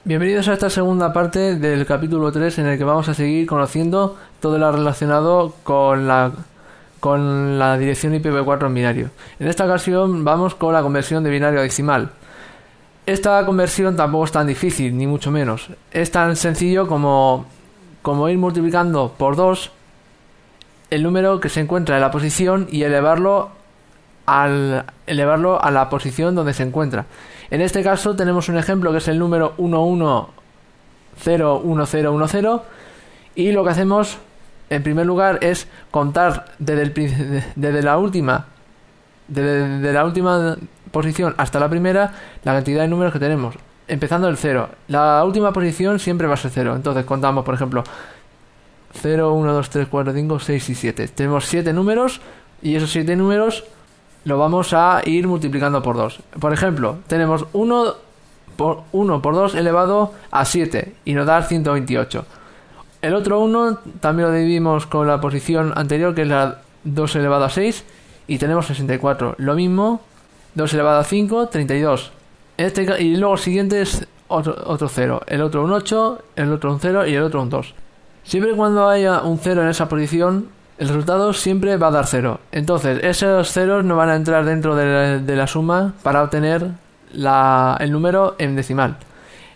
Bienvenidos a esta segunda parte del capítulo 3 en el que vamos a seguir conociendo todo lo relacionado con la dirección IPv4 en binario. En esta ocasión vamos con la conversión de binario a decimal. Esta conversión tampoco es tan difícil, ni mucho menos. Es tan sencillo como ir multiplicando por 2 el número que se encuentra en la posición y elevarlo a la posición donde se encuentra. En este caso tenemos un ejemplo que es el número 11011010 y lo que hacemos en primer lugar es contar desde la última posición hasta la primera la cantidad de números que tenemos, empezando el 0. La última posición siempre va a ser 0, entonces contamos, por ejemplo, 0, 1, 2, 3, 4, 5, 6 y 7. Tenemos 7 números y esos 7 números lo vamos a ir multiplicando por 2. Por ejemplo, tenemos 1 por 2 elevado a 7 y nos da 128. El otro 1 también lo dividimos con la posición anterior, que es la 2 elevado a 6, y tenemos 64. Lo mismo, 2 elevado a 5, 32. Y luego el siguiente es otro 0. El otro un 8, el otro un 0 y el otro un 2. Siempre y cuando haya un 0 en esa posición, el resultado siempre va a dar 0. Entonces, esos ceros no van a entrar dentro de la suma para obtener el número en decimal.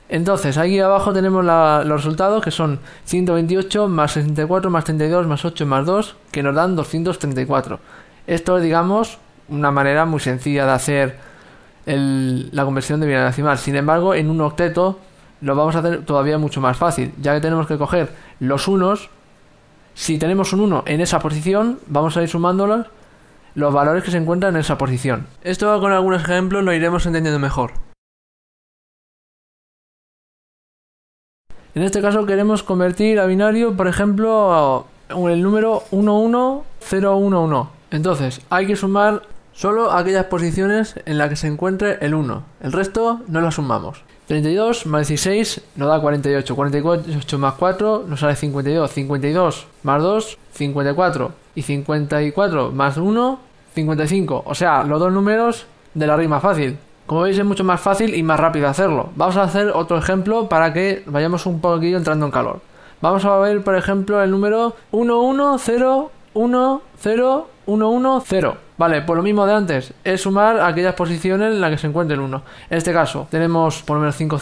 Entonces, aquí abajo tenemos los resultados, que son 128 más 64 más 32 más 8 más 2, que nos dan 234. Esto es, digamos, una manera muy sencilla de hacer la conversión de binario a decimal. Sin embargo, en un octeto lo vamos a hacer todavía mucho más fácil, ya que tenemos que coger los unos. Si tenemos un 1 en esa posición, vamos a ir sumándolos los valores que se encuentran en esa posición. Esto con algunos ejemplos lo iremos entendiendo mejor. En este caso queremos convertir a binario, por ejemplo, el número 11011. Entonces hay que sumar solo aquellas posiciones en las que se encuentre el 1. El resto no las sumamos. 32 más 16 nos da 48. 48 más 4 nos sale 52. 52 más 2, 54. Y 54 más 1, 55. O sea, los dos números de la rima fácil. Como veis, es mucho más fácil y más rápido hacerlo. Vamos a hacer otro ejemplo para que vayamos un poquillo entrando en calor. Vamos a ver, por ejemplo, el número 11010110. Vale, pues lo mismo de antes, es sumar aquellas posiciones en las que se encuentre el 1. En este caso, tenemos por lo menos 5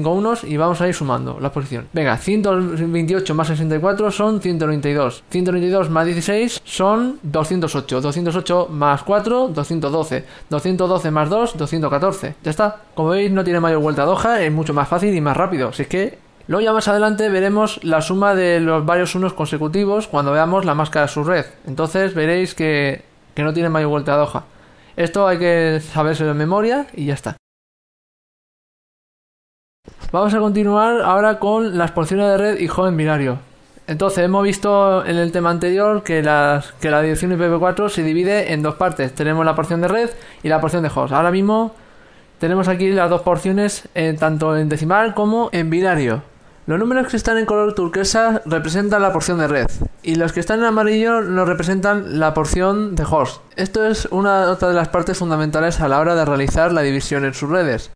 unos y vamos a ir sumando las posiciones. Venga, 128 más 64 son 192. 192 más 16 son 208. 208 más 4, 212. 212 más 2, 214. Ya está. Como veis, no tiene mayor vuelta de hoja, es mucho más fácil y más rápido. Si es que luego ya más adelante veremos la suma de los varios unos consecutivos cuando veamos la máscara subred. Entonces veréis que no tiene mayor vuelta de hoja. Esto hay que saberse de memoria y ya está. Vamos a continuar ahora con las porciones de red y host en binario. Entonces hemos visto en el tema anterior que la dirección IPv4 se divide en dos partes. Tenemos la porción de red y la porción de host. Ahora mismo tenemos aquí las dos porciones tanto en decimal como en binario. Los números que están en color turquesa representan la porción de red y los que están en amarillo nos representan la porción de host. Esto es otra de las partes fundamentales a la hora de realizar la división en subredes.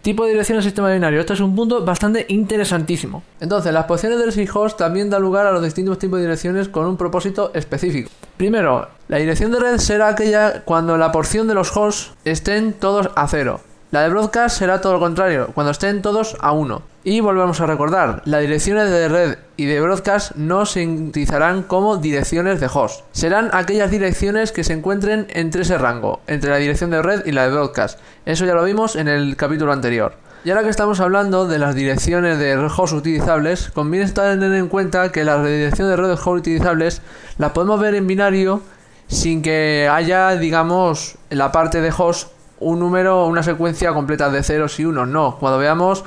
Tipo de dirección del sistema binario. Este es un punto bastante interesantísimo. Entonces, las porciones de red y host también dan lugar a los distintos tipos de direcciones con un propósito específico. Primero, la dirección de red será aquella cuando la porción de los hosts estén todos a 0. La de broadcast será todo lo contrario, cuando estén todos a 1. Y volvemos a recordar, las direcciones de red y de broadcast no se utilizarán como direcciones de host. Serán aquellas direcciones que se encuentren entre ese rango, entre la dirección de red y la de broadcast. Eso ya lo vimos en el capítulo anterior. Y ahora que estamos hablando de las direcciones de host utilizables, conviene tener en cuenta que las direcciones de red de host utilizables las podemos ver en binario sin que haya, digamos, en la parte de host un número, una secuencia completa de ceros y unos. No, cuando veamos,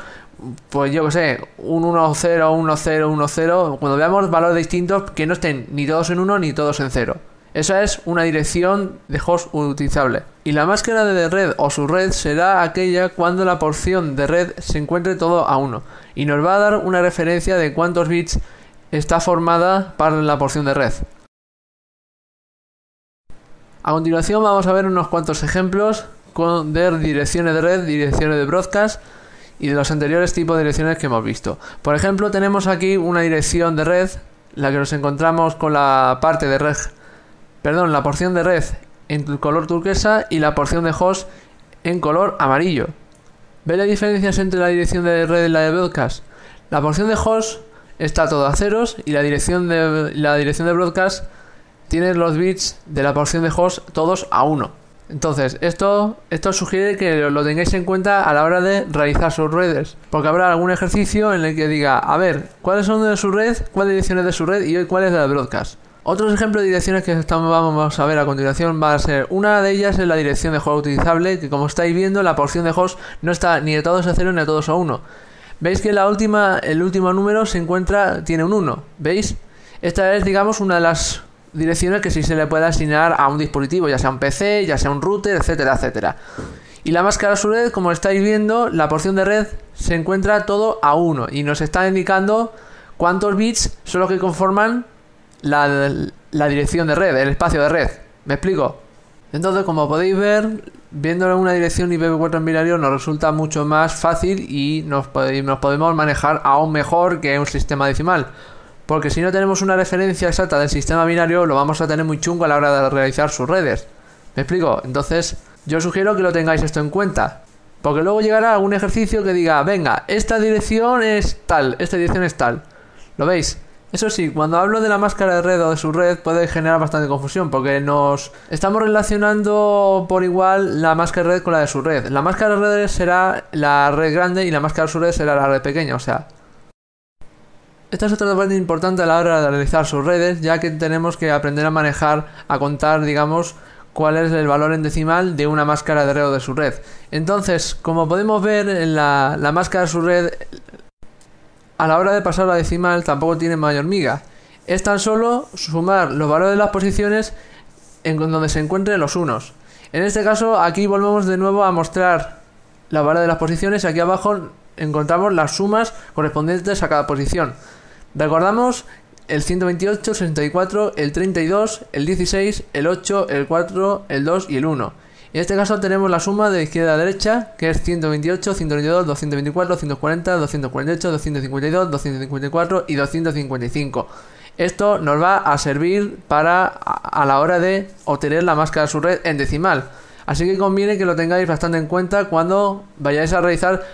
pues yo que sé, un 1, 0, 1, 0, 1, 0, cuando veamos valores distintos que no estén ni todos en 1 ni todos en 0. Esa es una dirección de host utilizable. Y la máscara de red o subred será aquella cuando la porción de red se encuentre todo a 1. Y nos va a dar una referencia de cuántos bits está formada para la porción de red. A continuación vamos a ver unos cuantos ejemplos de direcciones de red, direcciones de broadcast y de los anteriores tipos de direcciones que hemos visto. Por ejemplo, tenemos aquí una dirección de red, la que nos encontramos con la parte de red, perdón, la porción de red en color turquesa y la porción de host en color amarillo. ¿Veis las diferencias entre la dirección de red y la de broadcast? La porción de host está todo a ceros y la dirección de broadcast tiene los bits de la porción de host todos a 1. Entonces, esto sugiere que lo tengáis en cuenta a la hora de realizar sus redes, porque habrá algún ejercicio en el que diga, a ver, ¿cuáles son de su red? ¿Cuál dirección es de su red? Y hoy, ¿cuál es la de broadcast? Otros ejemplos de direcciones que vamos a ver a continuación va a ser, una de ellas es la dirección de host utilizable, que como estáis viendo, la porción de host no está ni de todos a 0 ni de todos a 1. Veis que el último número tiene un 1, ¿veis? Esta es, digamos, una de las direcciones que sí se le puede asignar a un dispositivo, ya sea un PC, ya sea un router, etcétera, etcétera. Y la máscara a su red, como estáis viendo, la porción de red se encuentra todo a 1 y nos está indicando cuántos bits son los que conforman la dirección de red, el espacio de red. ¿Me explico? Entonces, como podéis ver, viendo una dirección IPv4 en binario nos resulta mucho más fácil y nos podemos manejar aún mejor que un sistema decimal. Porque si no tenemos una referencia exacta del sistema binario, lo vamos a tener muy chungo a la hora de realizar sus redes. ¿Me explico? Entonces, yo sugiero que lo tengáis esto en cuenta. Porque luego llegará algún ejercicio que diga, venga, esta dirección es tal, esta dirección es tal. ¿Lo veis? Eso sí, cuando hablo de la máscara de red o de su red puede generar bastante confusión, porque nos estamos relacionando por igual la máscara de red con la de su red. La máscara de red será la red grande y la máscara de su red será la red pequeña, o sea. Esta es otra parte importante a la hora de realizar sus redes, ya que tenemos que aprender a manejar, a contar, digamos, cuál es el valor en decimal de una máscara de red o de su red. Entonces, como podemos ver, en la máscara de su red, a la hora de pasar a decimal tampoco tiene mayor miga. Es tan solo sumar los valores de las posiciones en donde se encuentren los unos. En este caso, aquí volvemos de nuevo a mostrar la valores de las posiciones y aquí abajo encontramos las sumas correspondientes a cada posición. Recordamos el 128, el 64, el 32, el 16, el 8, el 4, el 2 y el 1. En este caso tenemos la suma de izquierda a derecha, que es 128, 122, 224, 240, 248, 252, 254 y 255. Esto nos va a servir a la hora de obtener la máscara de su red en decimal. Así que conviene que lo tengáis bastante en cuenta cuando vayáis a realizar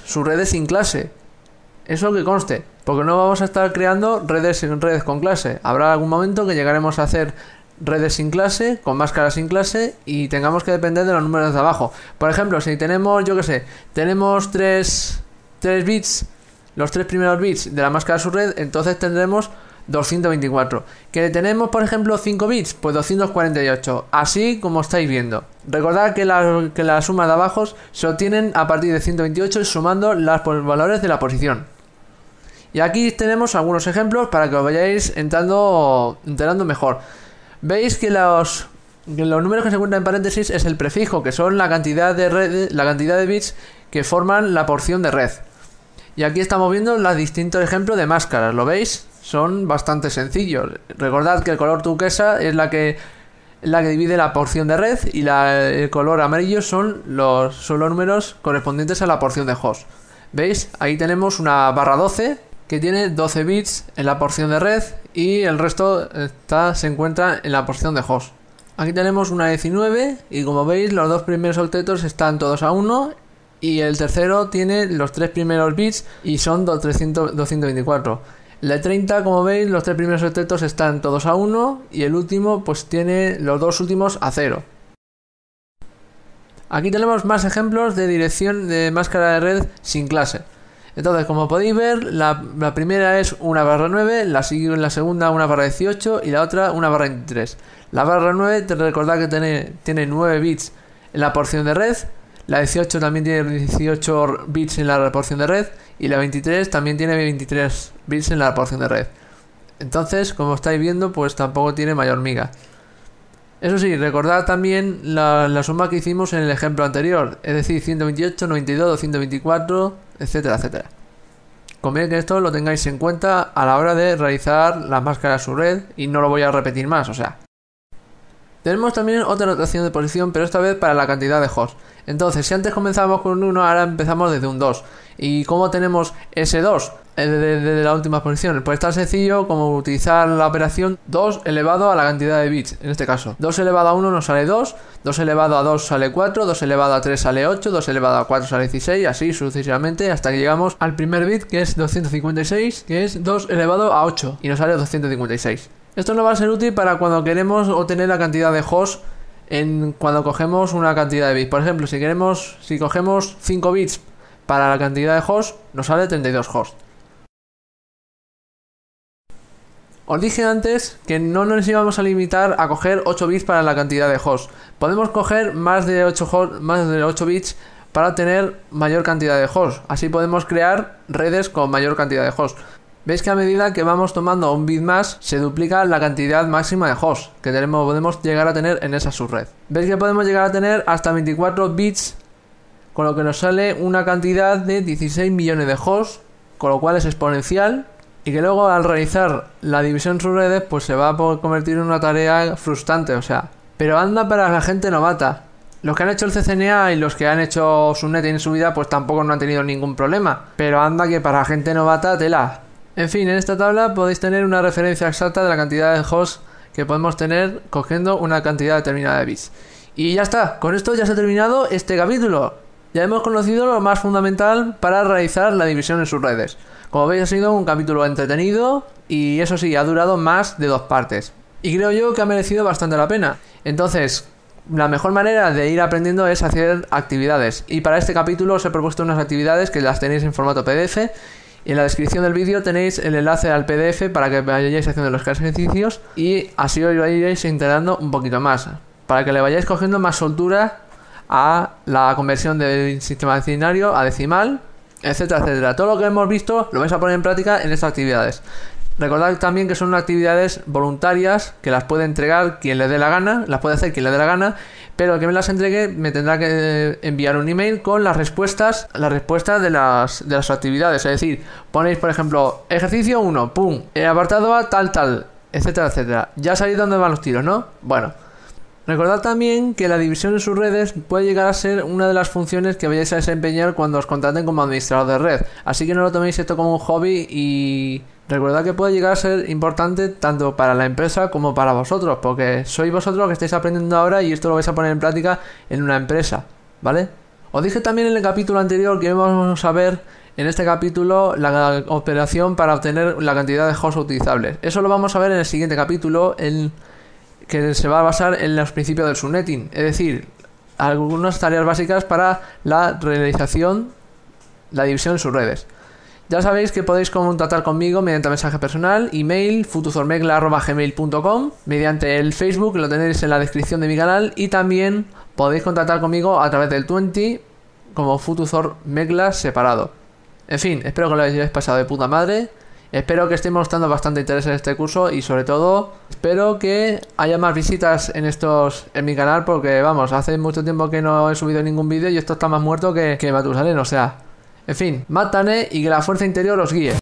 sus redes sin clase. Eso que conste, porque no vamos a estar creando redes con clase. Habrá algún momento que llegaremos a hacer redes sin clase, con máscaras sin clase y tengamos que depender de los números de abajo. Por ejemplo, si tenemos, tenemos 3 bits, los 3 primeros bits de la máscara de su red, entonces tendremos 224. Que tenemos, por ejemplo, 5 bits, pues 248. Así como estáis viendo. Recordad que las sumas de abajo se obtienen a partir de 128 y sumando los valores de la posición. Y aquí tenemos algunos ejemplos para que os vayáis enterando mejor. Veis que los números que se encuentran en paréntesis es el prefijo, que son la cantidad de bits que forman la porción de red. Y aquí estamos viendo los distintos ejemplos de máscaras, ¿lo veis? Son bastante sencillos. Recordad que el color turquesa es la que divide la porción de red y el color amarillo son los números correspondientes a la porción de host. ¿Veis? Ahí tenemos una barra 12 que tiene 12 bits en la porción de red y el resto se encuentra en la porción de host. Aquí tenemos una 19 y como veis los dos primeros octetos están todos a 1 y el tercero tiene los 3 primeros bits y son 224. La 30, como veis, los 3 primeros octetos están todos a 1 y el último pues tiene los dos últimos a 0. Aquí tenemos más ejemplos de dirección de máscara de red sin clase. Entonces, como podéis ver, la primera es una barra 9, la segunda una barra 18 y la otra una barra 23. La barra 9, recordad que tiene 9 bits en la porción de red, la 18 también tiene 18 bits en la porción de red y la 23 también tiene 23 bits en la porción de red. Entonces, como estáis viendo, pues tampoco tiene mayor miga. Eso sí, recordad también la suma que hicimos en el ejemplo anterior, es decir, 128, 92, 224, etcétera, etcétera. Conviene que esto lo tengáis en cuenta a la hora de realizar la máscara a su red y no lo voy a repetir más, o sea. Tenemos también otra rotación de posición, pero esta vez para la cantidad de hosts. Entonces, si antes comenzábamos con un 1, ahora empezamos desde un 2. ¿Y cómo tenemos ese 2 desde la última posición? Pues tan sencillo como utilizar la operación 2 elevado a la cantidad de bits. En este caso, 2 elevado a 1 nos sale 2, 2 elevado a 2 sale 4, 2 elevado a 3 sale 8, 2 elevado a 4 sale 16, así sucesivamente hasta que llegamos al primer bit, que es 256, que es 2 elevado a 8 y nos sale 256. Esto nos va a ser útil para cuando queremos obtener la cantidad de hosts cuando cogemos una cantidad de bits. Por ejemplo, si cogemos 5 bits para la cantidad de hosts, nos sale 32 hosts. Os dije antes que no nos íbamos a limitar a coger 8 bits para la cantidad de hosts. Podemos coger más de 8 bits para tener mayor cantidad de hosts. Así podemos crear redes con mayor cantidad de hosts. Veis que a medida que vamos tomando un bit más, se duplica la cantidad máxima de hosts que podemos llegar a tener en esa subred. Veis que podemos llegar a tener hasta 24 bits, con lo que nos sale una cantidad de 16 millones de hosts, con lo cual es exponencial, y que luego al realizar la división en subredes, pues se va a convertir en una tarea frustrante, o sea. Pero anda para la gente novata. Los que han hecho el CCNA y los que han hecho Subnetting en su vida, pues tampoco no han tenido ningún problema. Pero anda que para la gente novata, tela. En fin, en esta tabla podéis tener una referencia exacta de la cantidad de hosts que podemos tener cogiendo una cantidad determinada de bits. Y ya está, con esto ya se ha terminado este capítulo. Ya hemos conocido lo más fundamental para realizar la división en subredes. Como veis, ha sido un capítulo entretenido y eso sí, ha durado más de 2 partes. Y creo yo que ha merecido bastante la pena. Entonces, la mejor manera de ir aprendiendo es hacer actividades. Y para este capítulo os he propuesto unas actividades que las tenéis en formato PDF. Y en la descripción del vídeo tenéis el enlace al PDF para que vayáis haciendo los ejercicios y así os vayáis integrando un poquito más, para que le vayáis cogiendo más soltura a la conversión del sistema binario a decimal, etcétera, etcétera. Todo lo que hemos visto lo vais a poner en práctica en estas actividades. Recordad también que son actividades voluntarias que las puede entregar quien le dé la gana, las puede hacer quien le dé la gana, pero el que me las entregue me tendrá que enviar un email con las respuestas de las actividades. Es decir, ponéis por ejemplo ejercicio 1, pum, apartado A tal, etcétera, etcétera. Ya sabéis dónde van los tiros, ¿no? Bueno, recordad también que la división en sus redes puede llegar a ser una de las funciones que vayáis a desempeñar cuando os contraten como administrador de red. Así que no lo toméis esto como un hobby y recordad que puede llegar a ser importante tanto para la empresa como para vosotros, porque sois vosotros los que estáis aprendiendo ahora y esto lo vais a poner en práctica en una empresa, ¿vale? Os dije también en el capítulo anterior que íbamos a ver en este capítulo la operación para obtener la cantidad de hosts utilizables. Eso lo vamos a ver en el siguiente capítulo, que se va a basar en los principios del subnetting, es decir, algunas tareas básicas para la realización, la división en sus redes. Ya sabéis que podéis contactar conmigo mediante mensaje personal, email, futuzormegla@gmail.com, mediante el Facebook, lo tenéis en la descripción de mi canal, y también podéis contactar conmigo a través del 20 como futuzormegla separado. En fin, espero que lo hayáis pasado de puta madre, espero que estemos mostrando bastante interés en este curso y sobre todo espero que haya más visitas en mi canal, porque vamos, hace mucho tiempo que no he subido ningún vídeo y esto está más muerto que Matusalén, o sea. En fin, mátane y que la fuerza interior os guíe.